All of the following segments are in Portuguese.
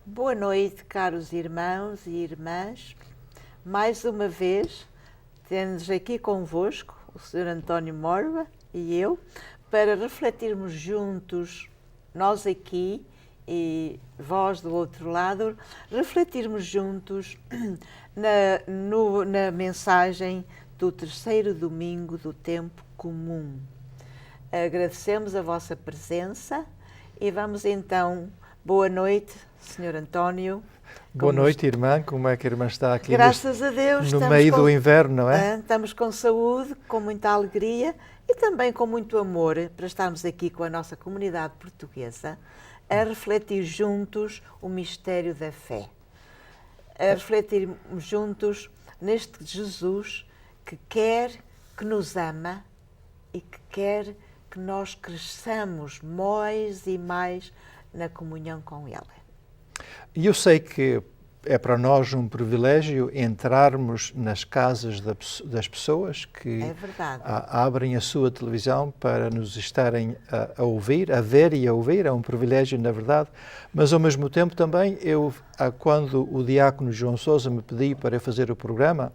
Boa noite, caros irmãos e irmãs. Mais uma vez, temos aqui convosco o Sr. António Morva e eu, para refletirmos juntos, nós aqui e vós do outro lado, refletirmos juntos na mensagem do terceiro domingo do tempo comum. Agradecemos a vossa presença e vamos então, boa noite, Sr. António. Boa noite, irmã. Como é que a irmã está aqui? Graças a Deus. No meio do inverno, não é? Estamos com saúde, com muita alegria e também com muito amor para estarmos aqui com a nossa comunidade portuguesa a refletir juntos o mistério da fé. A refletirmos juntos neste Jesus que quer, que nos ama e que quer que nós cresçamos mais e mais na comunhão com Ele. E eu sei que é para nós um privilégio entrarmos nas casas das pessoas que abrem a sua televisão para nos estarem a ouvir, a ver e a ouvir. É um privilégio, na verdade, mas ao mesmo tempo também, quando o diácono João Sousa me pediu para fazer o programa,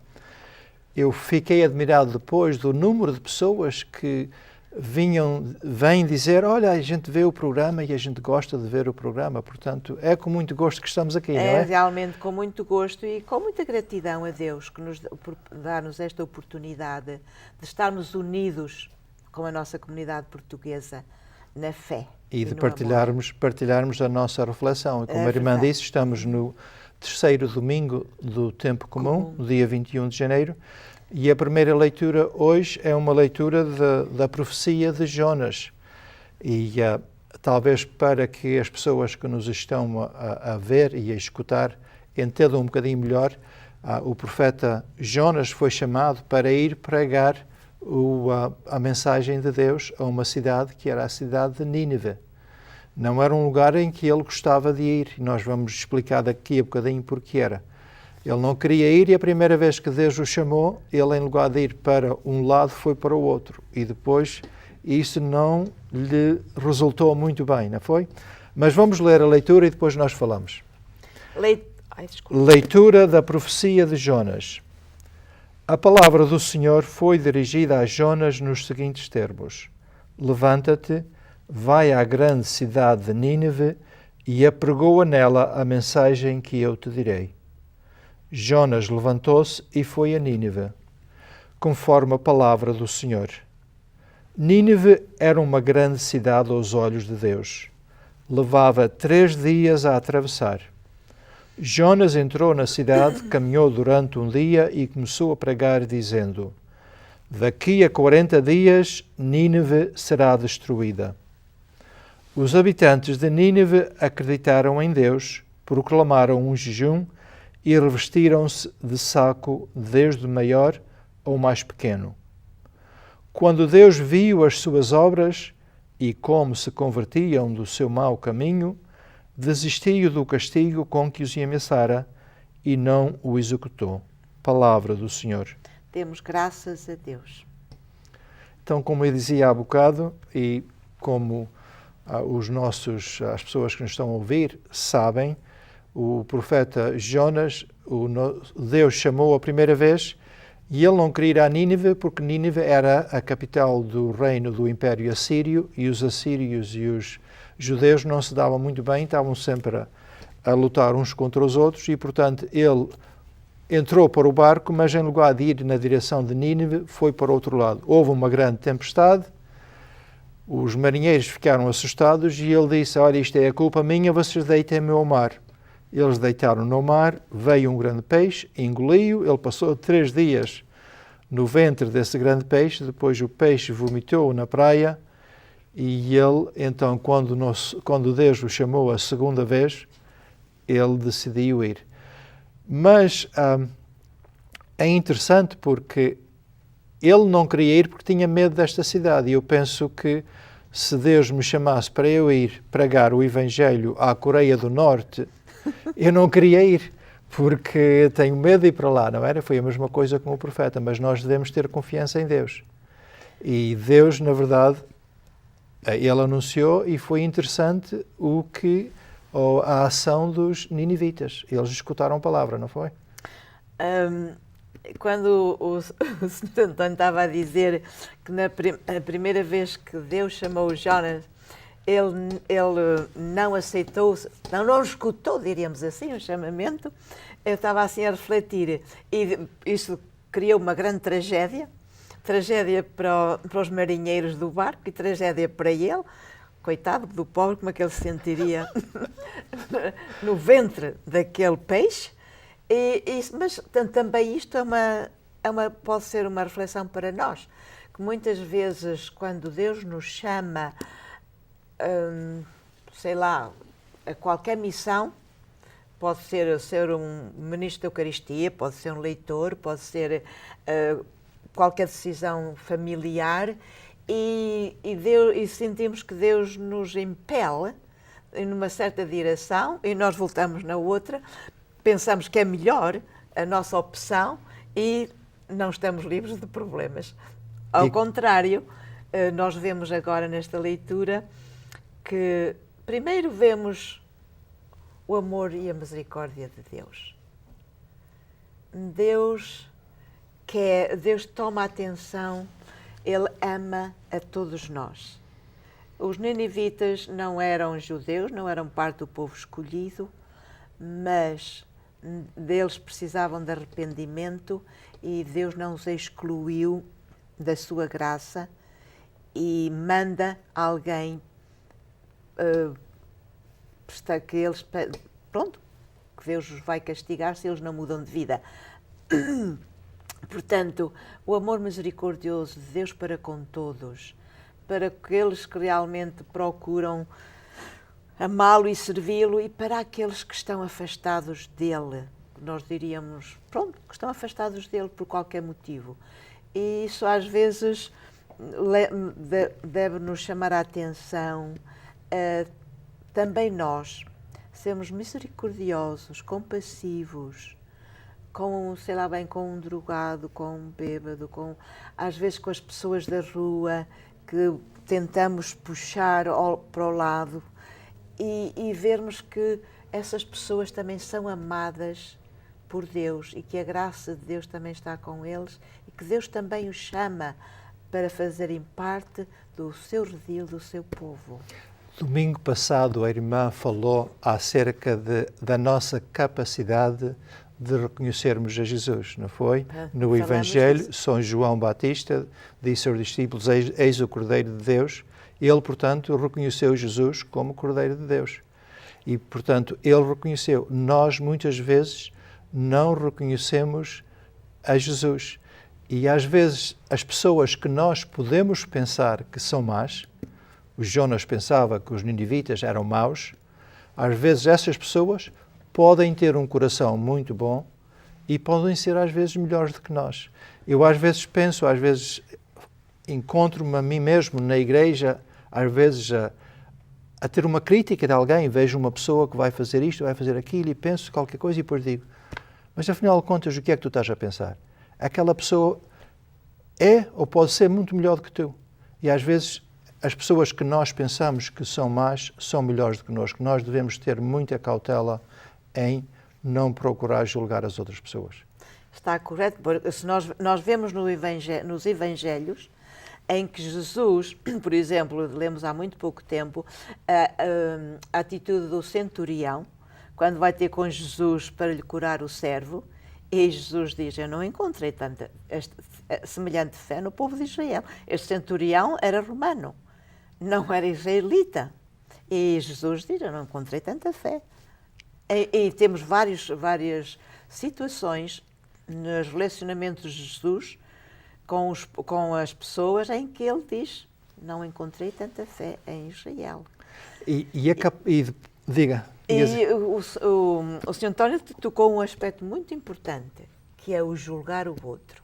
eu fiquei admirado depois do número de pessoas que vêm dizer, olha, a gente vê o programa e a gente gosta de ver o programa, portanto, é com muito gosto que estamos aqui, não é? É realmente com muito gosto e com muita gratidão a Deus que nos dá-nos esta oportunidade de estarmos unidos com a nossa comunidade portuguesa na fé. E de partilharmos a nossa reflexão. Como a irmã disse, estamos no terceiro domingo do tempo comum, dia 21 de janeiro, e a primeira leitura hoje é uma leitura da profecia de Jonas. E talvez para que as pessoas que nos estão a ver e a escutar entendam um bocadinho melhor, o profeta Jonas foi chamado para ir pregar a mensagem de Deus a uma cidade que era a cidade de Nínive. Não era um lugar em que ele gostava de ir. Nós vamos explicar daqui a bocadinho porque era. Ele não queria ir e a primeira vez que Deus o chamou, ele em lugar de ir para um lado foi para o outro. E depois isso não lhe resultou muito bem, não foi? Mas vamos ler a leitura e depois nós falamos. Leitura da profecia de Jonas. A palavra do Senhor foi dirigida a Jonas nos seguintes termos. Levanta-te, vai à grande cidade de Nínive e apregoa nela a mensagem que eu te direi. Jonas levantou-se e foi a Nínive, conforme a palavra do Senhor. Nínive era uma grande cidade aos olhos de Deus. Levava 3 dias a atravessar. Jonas entrou na cidade, caminhou durante um dia e começou a pregar, dizendo: Daqui a 40 dias Nínive será destruída. Os habitantes de Nínive acreditaram em Deus, proclamaram um jejum e revestiram-se de saco desde o maior ao mais pequeno. Quando Deus viu as suas obras e como se convertiam do seu mau caminho, desistiu do castigo com que os ameaçara e não o executou. Palavra do Senhor. Demos graças a Deus. Então, como eu dizia há bocado, e como as pessoas que nos estão a ouvir sabem, o profeta Jonas, Deus chamou a primeira vez e ele não queria ir a Nínive porque Nínive era a capital do reino do Império Assírio e os assírios e os judeus não se davam muito bem, estavam sempre a lutar uns contra os outros e, portanto, ele entrou para o barco, mas em lugar de ir na direção de Nínive, foi para o outro lado. Houve uma grande tempestade, Os marinheiros ficaram assustados e ele disse, olha, isto é a culpa minha, vocês deitem-me ao mar. Eles deitaram no mar, veio um grande peixe, engoliu, ele passou 3 dias no ventre desse grande peixe, depois o peixe vomitou na praia e ele, então, quando Deus o chamou a segunda vez, ele decidiu ir. Mas é interessante porque ele não queria ir porque tinha medo desta cidade. E eu penso que se Deus me chamasse para eu ir pregar o Evangelho à Coreia do Norte, eu não queria ir, porque tenho medo de ir para lá, não era? Foi a mesma coisa com o profeta, mas nós devemos ter confiança em Deus. E Deus, na verdade, ele anunciou e foi interessante a ação dos ninivitas. Eles escutaram a palavra, não foi? Quando o Sr. António estava a dizer que a primeira vez que Deus chamou Jonas, ele não aceitou, não escutou, diríamos assim, o chamamento. Eu estava assim a refletir e isso criou uma grande tragédia para os marinheiros do barco e tragédia para ele. Coitado do pobre, como é que ele se sentiria no ventre daquele peixe. Mas também isto pode ser uma reflexão para nós, que muitas vezes quando Deus nos chama, sei lá, a qualquer missão, pode ser um ministro da Eucaristia, pode ser um leitor, pode ser qualquer decisão familiar, e sentimos que Deus nos impele numa certa direção e nós voltamos na outra, pensamos que é melhor a nossa opção e não estamos livres de problemas. Ao contrário, nós vemos agora nesta leitura que primeiro vemos o amor e a misericórdia de Deus. Deus toma atenção, Ele ama a todos nós. Os ninivitas não eram judeus, não eram parte do povo escolhido, mas deles precisavam de arrependimento e Deus não os excluiu da sua graça e manda alguém que Deus os vai castigar se eles não mudam de vida. Portanto, o amor misericordioso de Deus para com todos, para aqueles que realmente procuram amá-lo e servi-lo, e para aqueles que estão afastados dele, nós diríamos, que estão afastados dele por qualquer motivo. E isso às vezes deve-nos chamar a atenção, também nós, sermos misericordiosos, compassivos, com um drogado, com um bêbado, às vezes com as pessoas da rua que tentamos puxar para o lado, e vermos que essas pessoas também são amadas por Deus e que a graça de Deus também está com eles e que Deus também os chama para fazerem parte do seu redil, do seu povo. Domingo passado a irmã falou acerca da nossa capacidade de reconhecermos a Jesus, não foi? No Evangelho, São João Batista disse aos discípulos, eis o Cordeiro de Deus. Ele, portanto, reconheceu Jesus como Cordeiro de Deus. E, portanto, ele reconheceu. Nós, muitas vezes, não reconhecemos a Jesus. E, às vezes, as pessoas que nós podemos pensar que são más, o Jonas pensava que os ninivitas eram maus, às vezes essas pessoas podem ter um coração muito bom e podem ser, às vezes, melhores do que nós. Eu, às vezes, penso, encontro-me a mim mesmo na igreja, às vezes a ter uma crítica de alguém, vejo uma pessoa que vai fazer isto, vai fazer aquilo e penso qualquer coisa e depois digo, mas afinal de contas o que é que tu estás a pensar? Aquela pessoa é ou pode ser muito melhor do que tu. E às vezes as pessoas que nós pensamos que são más são melhores do que nós. Nós devemos ter muita cautela em não procurar julgar as outras pessoas. Está correto, porque se nós vemos nos Evangelhos, em que Jesus, por exemplo, lemos há muito pouco tempo, a atitude do centurião, quando vai ter com Jesus para lhe curar o servo, e Jesus diz, eu não encontrei semelhante fé no povo de Israel. Este centurião era romano. não era israelita. E Jesus diz, eu não encontrei tanta fé. E temos várias situações nos relacionamentos de Jesus com as pessoas em que ele diz, não encontrei tanta fé em Israel. Diga. E o Sr. António tocou um aspecto muito importante, que é o julgar o outro.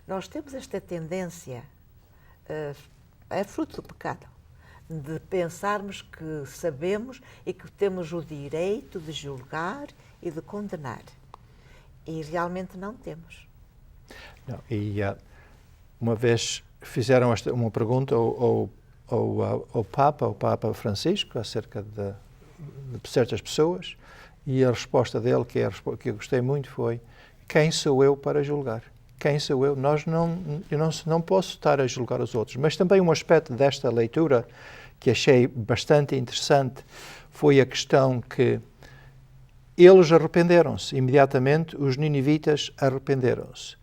Nós temos esta tendência, é fruto do pecado, de pensarmos que sabemos e que temos o direito de julgar e de condenar. E realmente não temos. Não, uma vez fizeram uma pergunta ao Papa Francisco, acerca de certas pessoas, e a resposta dele, que eu gostei muito, foi: quem sou eu para julgar? Quem sou eu? Eu não posso estar a julgar os outros. Mas também um aspecto desta leitura que achei bastante interessante foi a questão que eles arrependeram-se. Imediatamente os ninivitas arrependeram-se.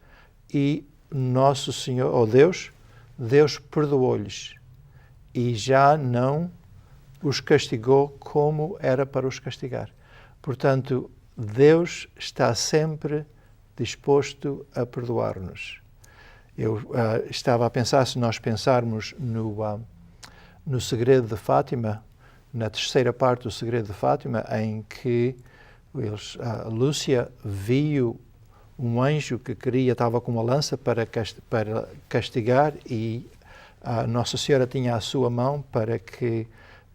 E nosso Senhor, ou Deus perdoou-lhes. E já não os castigou como era para os castigar. Portanto, Deus está sempre disposto a perdoar-nos. Eu estava a pensar, se nós pensarmos no segredo de Fátima, na terceira parte do segredo de Fátima, em que a Lúcia viu um anjo que estava com uma lança para castigar, e a Nossa Senhora tinha a sua mão para que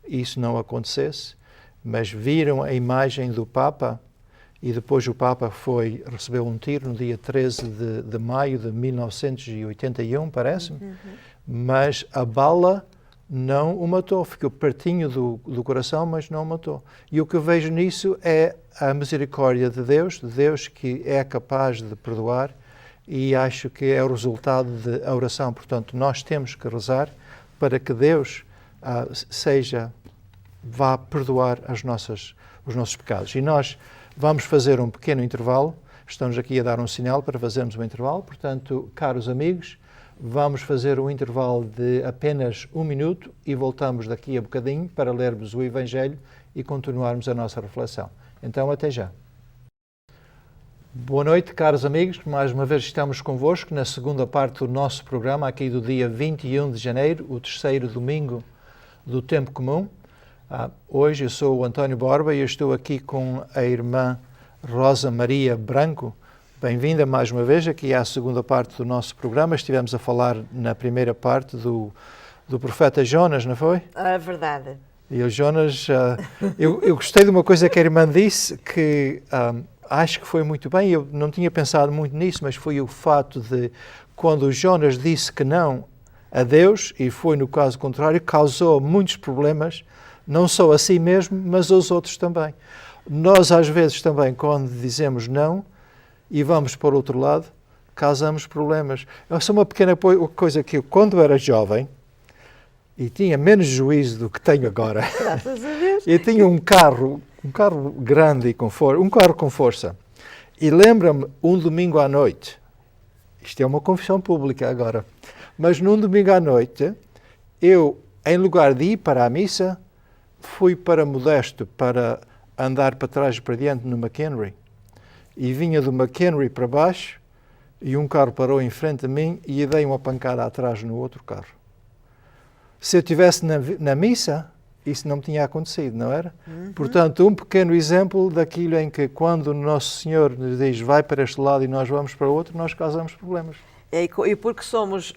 isso não acontecesse, mas viram a imagem do Papa, e depois o Papa recebeu um tiro no dia 13 de maio de 1981, parece-me, mas a bala não o matou, ficou pertinho do coração, mas não o matou. E o que eu vejo nisso é a misericórdia de Deus que é capaz de perdoar, e acho que é o resultado da oração. Portanto, nós temos que rezar para que Deus vá perdoar os nossos pecados. E nós vamos fazer um pequeno intervalo. Estamos aqui a dar um sinal para fazermos um intervalo. Portanto, caros amigos, vamos fazer um intervalo de apenas 1 minuto e voltamos daqui a bocadinho para lermos o Evangelho e continuarmos a nossa reflexão. Então, até já. Boa noite, caros amigos. Mais uma vez estamos convosco na segunda parte do nosso programa, aqui do dia 21 de janeiro, o terceiro domingo do Tempo Comum. Hoje eu sou o António Borba e eu estou aqui com a irmã Rosa Maria Branco. Bem-vinda mais uma vez aqui à segunda parte do nosso programa. Estivemos a falar na primeira parte do profeta Jonas, não foi? É verdade. E o Jonas, eu gostei de uma coisa que a irmã disse, que acho que foi muito bem. Eu não tinha pensado muito nisso, mas foi o fato de, quando o Jonas disse que não a Deus, e foi no caso contrário, causou muitos problemas, não só a si mesmo, mas aos outros também. Nós, às vezes, também, quando dizemos não e vamos para o outro lado, causamos problemas. Essa é uma pequena coisa que eu, quando era jovem, e tinha menos juízo do que tenho agora, graças a Deus, eu tinha um carro grande e um carro com força. E lembra-me, um domingo à noite, isto é uma confissão pública agora, mas num domingo à noite, eu, em lugar de ir para a missa, fui para Modesto para andar para trás e para diante no McHenry. E vinha do McHenry para baixo e um carro parou em frente a mim e dei uma pancada atrás no outro carro. Se eu estivesse na missa, isso não me tinha acontecido, não era? Portanto, um pequeno exemplo daquilo em que, quando o Nosso Senhor nos diz vai para este lado e nós vamos para o outro, nós causamos problemas. E porque somos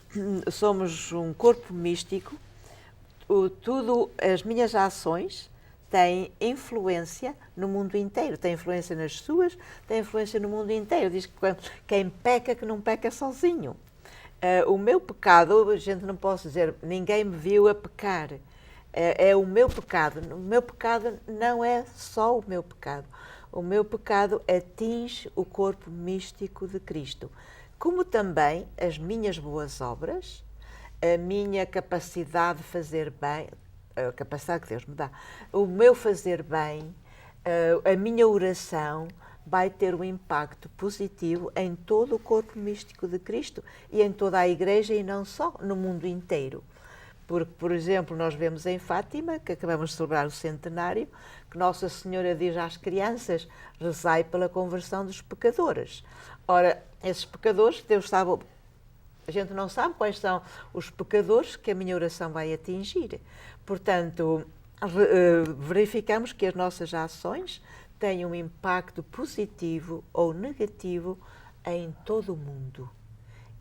um corpo místico, as minhas ações têm influência no mundo inteiro. Tem influência nas suas, tem influência no mundo inteiro. Diz que quem peca, que não peca sozinho. O meu pecado, a gente não pode dizer, ninguém me viu a pecar. É o meu pecado. O meu pecado não é só o meu pecado. O meu pecado atinge o corpo místico de Cristo. Como também as minhas boas obras, a minha capacidade de fazer bem, a capacidade que Deus me dá, o meu fazer bem, a minha oração vai ter um impacto positivo em todo o corpo místico de Cristo e em toda a Igreja, e não só, no mundo inteiro. Porque, por exemplo, nós vemos em Fátima, que acabamos de celebrar o centenário, que Nossa Senhora diz às crianças: rezai pela conversão dos pecadores. Ora, esses pecadores, Deus sabe, a gente não sabe quais são os pecadores que a minha oração vai atingir. Portanto, verificamos que as nossas ações têm um impacto positivo ou negativo em todo o mundo.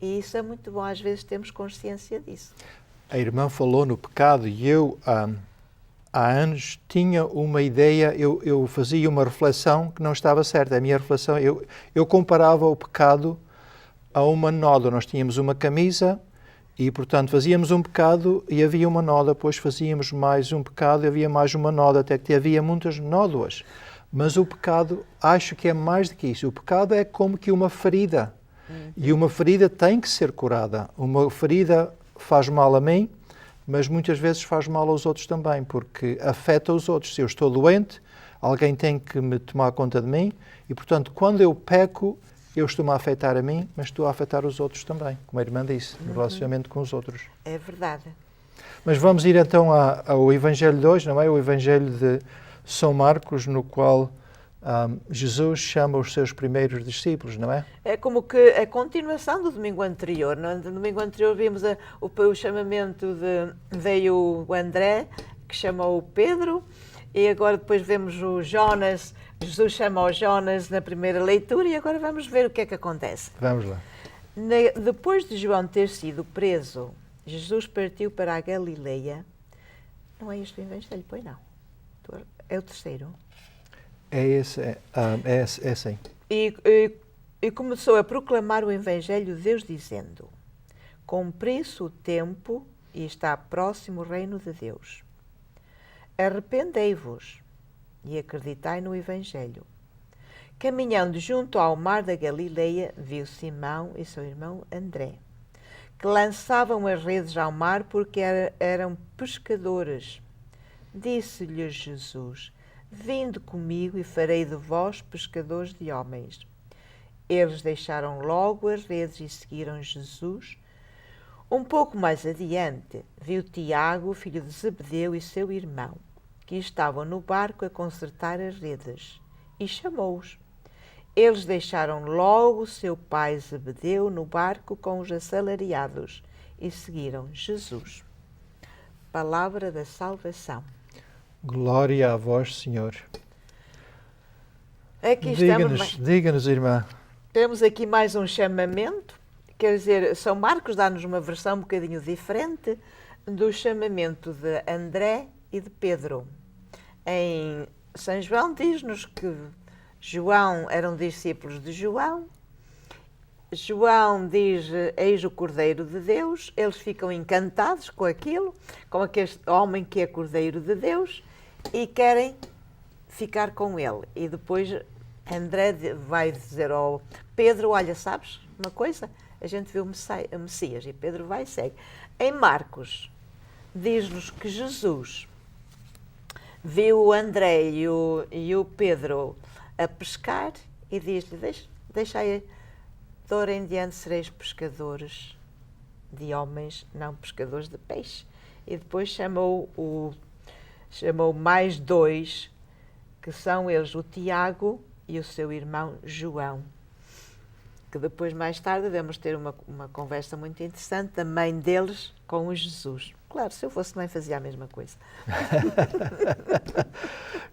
E isso é muito bom, às vezes temos consciência disso. A irmã falou no pecado e eu, há anos, tinha uma ideia, eu fazia uma reflexão que não estava certa. A minha reflexão, eu comparava o pecado a uma nódoa. Nós tínhamos uma camisa e, portanto, fazíamos um pecado e havia uma nódoa, depois fazíamos mais um pecado e havia mais uma nódoa, até que havia muitas nódoas. Mas o pecado, acho que é mais do que isso. O pecado é como que uma ferida. E uma ferida tem que ser curada. Uma ferida faz mal a mim, mas muitas vezes faz mal aos outros também, porque afeta os outros. Se eu estou doente, alguém tem que me tomar conta de mim e, portanto, quando eu peco, eu estou-me a afetar a mim, mas estou a afetar os outros também, como a irmã disse, no relacionamento com os outros. É verdade. Mas vamos ir então ao Evangelho de hoje, não é? O Evangelho de São Marcos, no qual Jesus chama os seus primeiros discípulos, não é? É como que a continuação do domingo anterior. No domingo anterior vimos o chamamento veio o André, que chamou o Pedro, e agora depois vemos o Jonas. Jesus chama o Jonas na primeira leitura e agora vamos ver o que é que acontece. Vamos lá. Depois de João ter sido preso, Jesus partiu para a Galileia. Não é este o Evangelho, pois não. É o terceiro. É esse, é sim. E começou a proclamar o Evangelho de Deus, dizendo: cumpriu-se o tempo e está próximo o reino de Deus. Arrependei-vos e acreditai no Evangelho. Caminhando junto ao mar da Galileia, viu Simão e seu irmão André, que lançavam as redes ao mar porque eram pescadores. Disse-lhes Jesus: vinde comigo e farei de vós pescadores de homens. Eles deixaram logo as redes e seguiram Jesus. Um pouco mais adiante, viu Tiago, filho de Zebedeu, e seu irmão, que estavam no barco a consertar as redes, e chamou-os. Eles deixaram logo seu pai Zebedeu no barco com os assalariados e seguiram Jesus. Palavra da salvação. Glória a vós, Senhor. Aqui Diga-nos, irmã. Temos aqui mais um chamamento. Quer dizer, São Marcos dá-nos uma versão um bocadinho diferente do chamamento de André e de Pedro. Em São João diz-nos que João eram discípulos de João. João diz: eis o Cordeiro de Deus. Eles ficam encantados com aquilo, com aquele homem que é Cordeiro de Deus, e querem ficar com ele. E depois André vai dizer ao Pedro: olha, sabes uma coisa? A gente viu o Messias. E Pedro vai e segue. Em Marcos, diz-nos que Jesus viu o André e o Pedro a pescar e diz-lhe: deixai, de ora em diante sereis pescadores de homens, não pescadores de peixe. E depois chamou mais dois, que são eles o Tiago e o seu irmão João, que depois, mais tarde, devemos ter uma conversa muito interessante da mãe deles com o Jesus. Claro, se eu fosse mãe, fazia a mesma coisa.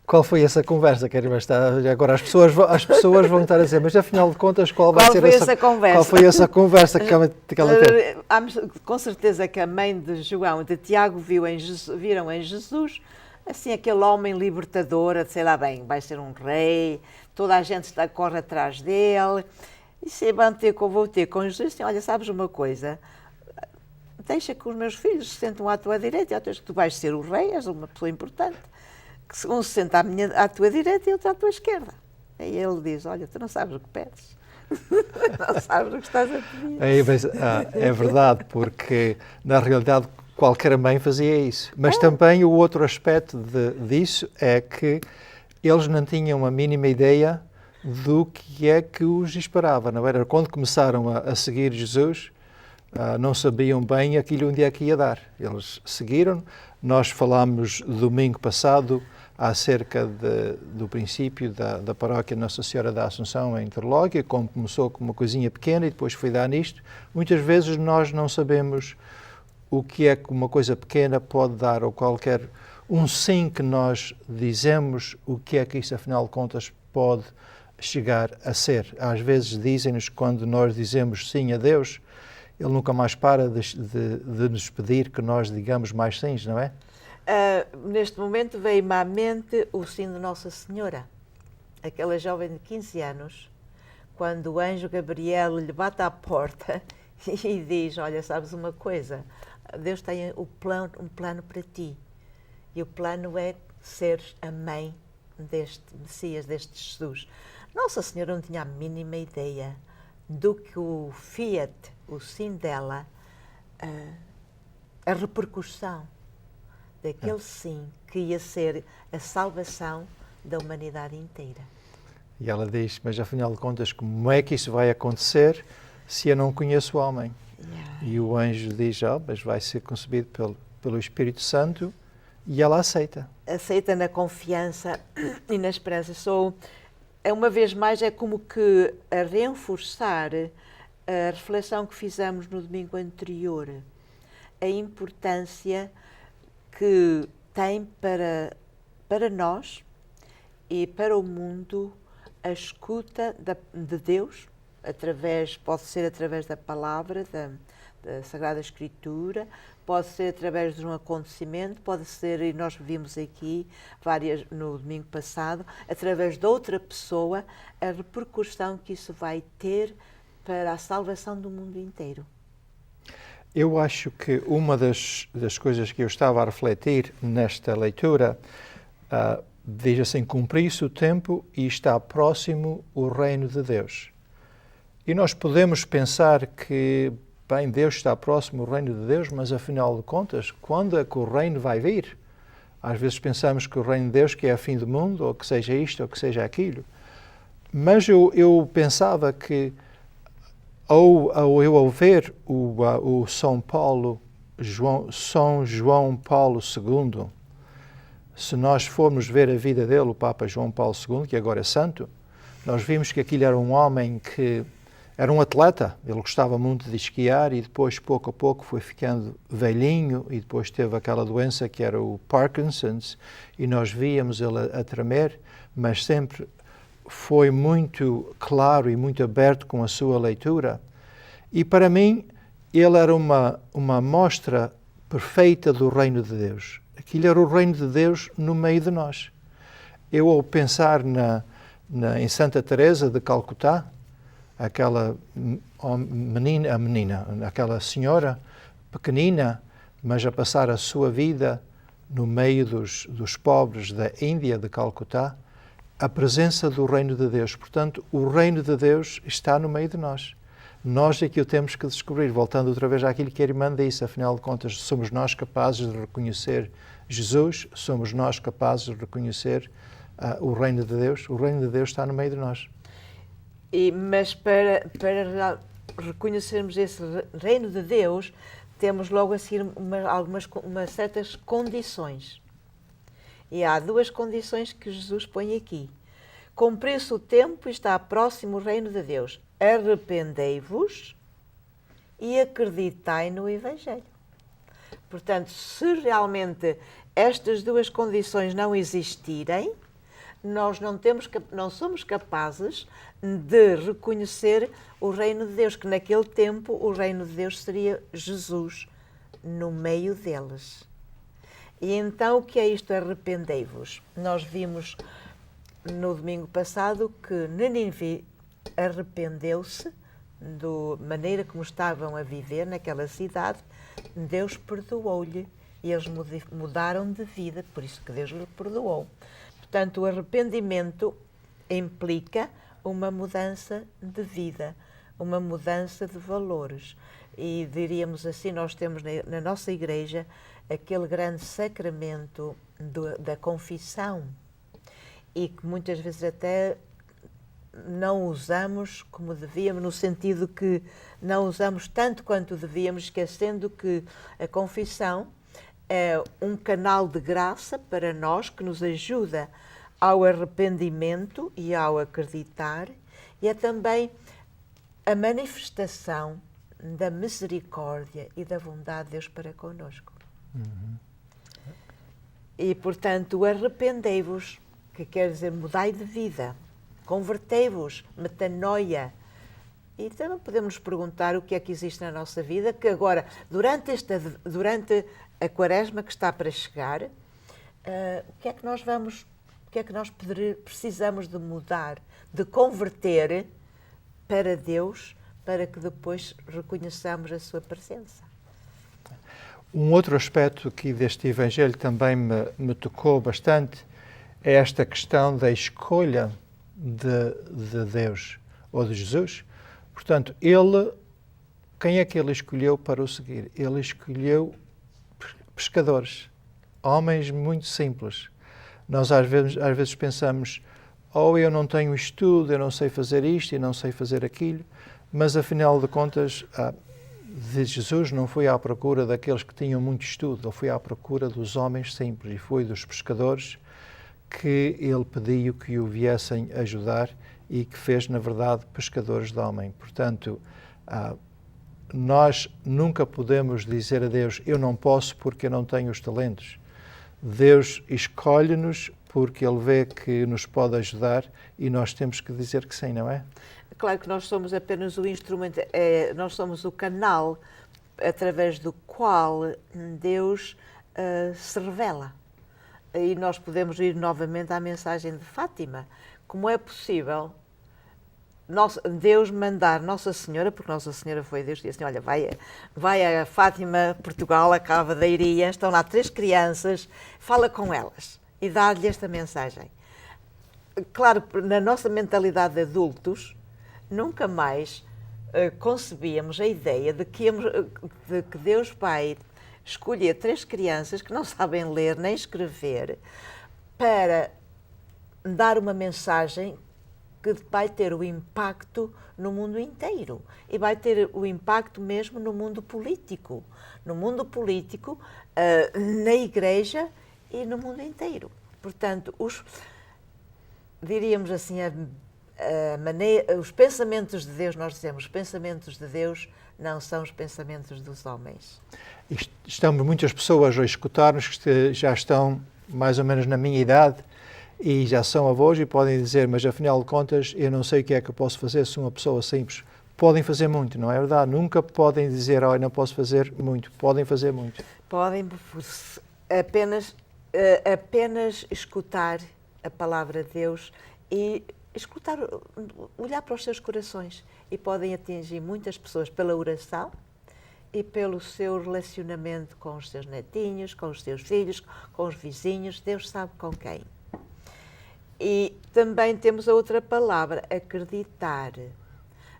Qual foi essa conversa, que agora as pessoas vão estar a dizer, mas afinal de contas, qual foi essa conversa? Qual foi essa conversa que ela teve? Com certeza que a mãe de João e de Tiago viram em Jesus assim aquele homem libertador, sei lá bem, vai ser um rei, toda a gente corre atrás dele. E se vou ter com Jesus, assim, olha, sabes uma coisa? Deixa que os meus filhos se sentam à tua direita, e tu vais ser o rei, és uma pessoa importante. Que um se senta à tua direita e outro à tua esquerda. E ele diz: olha, tu não sabes o que pedes. Não sabes o que estás a pedir. É verdade, porque na realidade qualquer mãe fazia isso. Mas também o outro aspecto disso é que eles não tinham a mínima ideia do que é que os esperava, não era? Quando começaram a seguir Jesus, não sabiam bem aquilo onde é que ia dar. Eles seguiram. Nós falámos domingo passado acerca do princípio da paróquia Nossa Senhora da Assunção em Interlóquia, como começou com uma coisinha pequena e depois foi dar nisto. Muitas vezes nós não sabemos o que é que uma coisa pequena pode dar, ou qualquer um sim que nós dizemos, o que é que isso, afinal de contas, pode chegar a ser. Às vezes dizem-nos que quando nós dizemos sim a Deus, Ele nunca mais para de nos pedir que nós digamos mais sims, não é? Neste momento veio-me à mente o sim de Nossa Senhora, aquela jovem de 15 anos, quando o anjo Gabriel lhe bate à porta e diz, olha, sabes uma coisa, Deus tem um plano para ti, e o plano é seres a mãe deste Messias, deste Jesus. Nossa Senhora não tinha a mínima ideia do que o fiat, o sim dela, a repercussão daquele sim que ia ser a salvação da humanidade inteira. E ela diz, mas afinal de contas, como é que isso vai acontecer se eu não conheço o homem? E o anjo diz, mas vai ser concebido pelo Espírito Santo, e ela aceita. Aceita na confiança e na esperança. Uma vez mais, é como que a reforçar a reflexão que fizemos no domingo anterior, a importância que tem para nós e para o mundo a escuta de Deus, pode ser através da palavra, da Sagrada Escritura, pode ser através de um acontecimento, pode ser, e nós vimos aqui no domingo passado, através de outra pessoa, a repercussão que isso vai ter para a salvação do mundo inteiro. Eu acho que uma das coisas que eu estava a refletir nesta leitura diz assim, cumpriu-se o tempo e está próximo o reino de Deus. E nós podemos pensar que, bem, Deus está próximo o reino de Deus, mas afinal de contas, quando é que o reino vai vir? Às vezes pensamos que o reino de Deus que é o fim do mundo, ou que seja isto, ou que seja aquilo. Mas eu pensava que, ao eu ouvir o São João Paulo II, se nós formos ver a vida dele, o Papa João Paulo II, que agora é santo, nós vimos que aquilo era um homem que era um atleta, ele gostava muito de esquiar e depois, pouco a pouco, foi ficando velhinho e depois teve aquela doença que era o Parkinson's e nós víamos ele a tremer, mas sempre foi muito claro e muito aberto com a sua leitura. E para mim, ele era uma amostra perfeita do reino de Deus. Aquilo era o reino de Deus no meio de nós. Eu, ao pensar em Santa Teresa de Calcutá, aquela aquela senhora pequenina, mas a passar a sua vida no meio dos pobres da Índia, de Calcutá, a presença do reino de Deus. Portanto, o reino de Deus está no meio de nós. Nós é que o temos que descobrir. Voltando outra vez àquilo que a irmã disse, afinal de contas, somos nós capazes de reconhecer Jesus, somos nós capazes de reconhecer o reino de Deus. O reino de Deus está no meio de nós. Mas para reconhecermos esse reino de Deus, temos logo a seguir umas certas condições. E há duas condições que Jesus põe aqui. Cumpriu-se o tempo e está próximo o reino de Deus. Arrependei-vos e acreditai no Evangelho. Portanto, se realmente estas duas condições não existirem, nós não somos capazes de reconhecer o reino de Deus, que naquele tempo o reino de Deus seria Jesus no meio deles. E então o que é isto, arrependei-vos? Nós vimos no domingo passado que Nínive arrependeu-se da maneira como estavam a viver naquela cidade, Deus perdoou-lhe e eles mudaram de vida, por isso que Deus lhe perdoou. Portanto, o arrependimento implica uma mudança de vida, uma mudança de valores. E diríamos assim, nós temos na nossa igreja aquele grande sacramento da confissão e que muitas vezes até não usamos como devíamos, no sentido que não usamos tanto quanto devíamos, esquecendo que a confissão é um canal de graça para nós que nos ajuda ao arrependimento e ao acreditar, e é também a manifestação da misericórdia e da bondade de Deus para connosco. E, portanto, arrependei-vos, que quer dizer mudai de vida, convertei-vos, metanoia. E também podemos nos perguntar o que é que existe na nossa vida, que agora, durante a quaresma que está para chegar, o que é que nós precisamos de mudar, de converter para Deus, para que depois reconheçamos a sua presença. Um outro aspecto aqui deste Evangelho também me tocou bastante é esta questão da escolha de Deus, ou de Jesus. Portanto, quem é que ele escolheu para o seguir? Ele escolheu pescadores, homens muito simples. Nós às vezes pensamos, eu não tenho estudo, eu não sei fazer isto e não sei fazer aquilo, mas afinal de contas, de Jesus não foi à procura daqueles que tinham muito estudo, ele foi à procura dos homens simples e foi dos pescadores que ele pediu que o viessem ajudar e que fez, na verdade, pescadores de homem. Portanto, nós nunca podemos dizer a Deus, eu não posso porque eu não tenho os talentos. Deus escolhe-nos porque Ele vê que nos pode ajudar e nós temos que dizer que sim, não é? Claro que nós somos apenas o instrumento, nós somos o canal através do qual Deus se revela. E nós podemos ir novamente à mensagem de Fátima. Como é possível Deus mandar Nossa Senhora, porque Nossa Senhora foi Deus, disse assim, olha, vai a Fátima, Portugal, a Cava da Iria, estão lá 3 crianças, fala com elas e dá-lhe esta mensagem. Claro, na nossa mentalidade de adultos, nunca mais concebíamos a ideia de que Deus vai escolher 3 crianças que não sabem ler nem escrever para dar uma mensagem que vai ter o impacto no mundo inteiro e vai ter o impacto mesmo no mundo político. No mundo político, na Igreja e no mundo inteiro. Portanto, diríamos assim, os pensamentos de Deus, nós dizemos, os pensamentos de Deus não são os pensamentos dos homens. Estamos muitas pessoas a escutar-nos que já estão mais ou menos na minha idade e já são avós e podem dizer, mas afinal de contas eu não sei o que é que eu posso fazer, sou uma pessoa simples. Podem fazer muito, não é verdade? Nunca podem dizer, não posso fazer muito. Podem fazer muito. Podem apenas escutar a palavra de Deus e olhar para os seus corações. E podem atingir muitas pessoas pela oração e pelo seu relacionamento com os seus netinhos, com os seus filhos, com os vizinhos. Deus sabe com quem. E também temos a outra palavra, acreditar.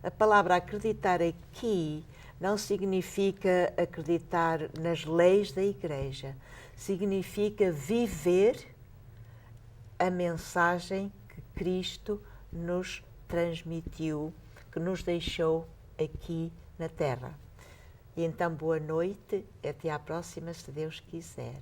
A palavra acreditar aqui não significa acreditar nas leis da Igreja. Significa viver a mensagem que Cristo nos transmitiu, que nos deixou aqui na Terra. E então, boa noite, até à próxima, se Deus quiser.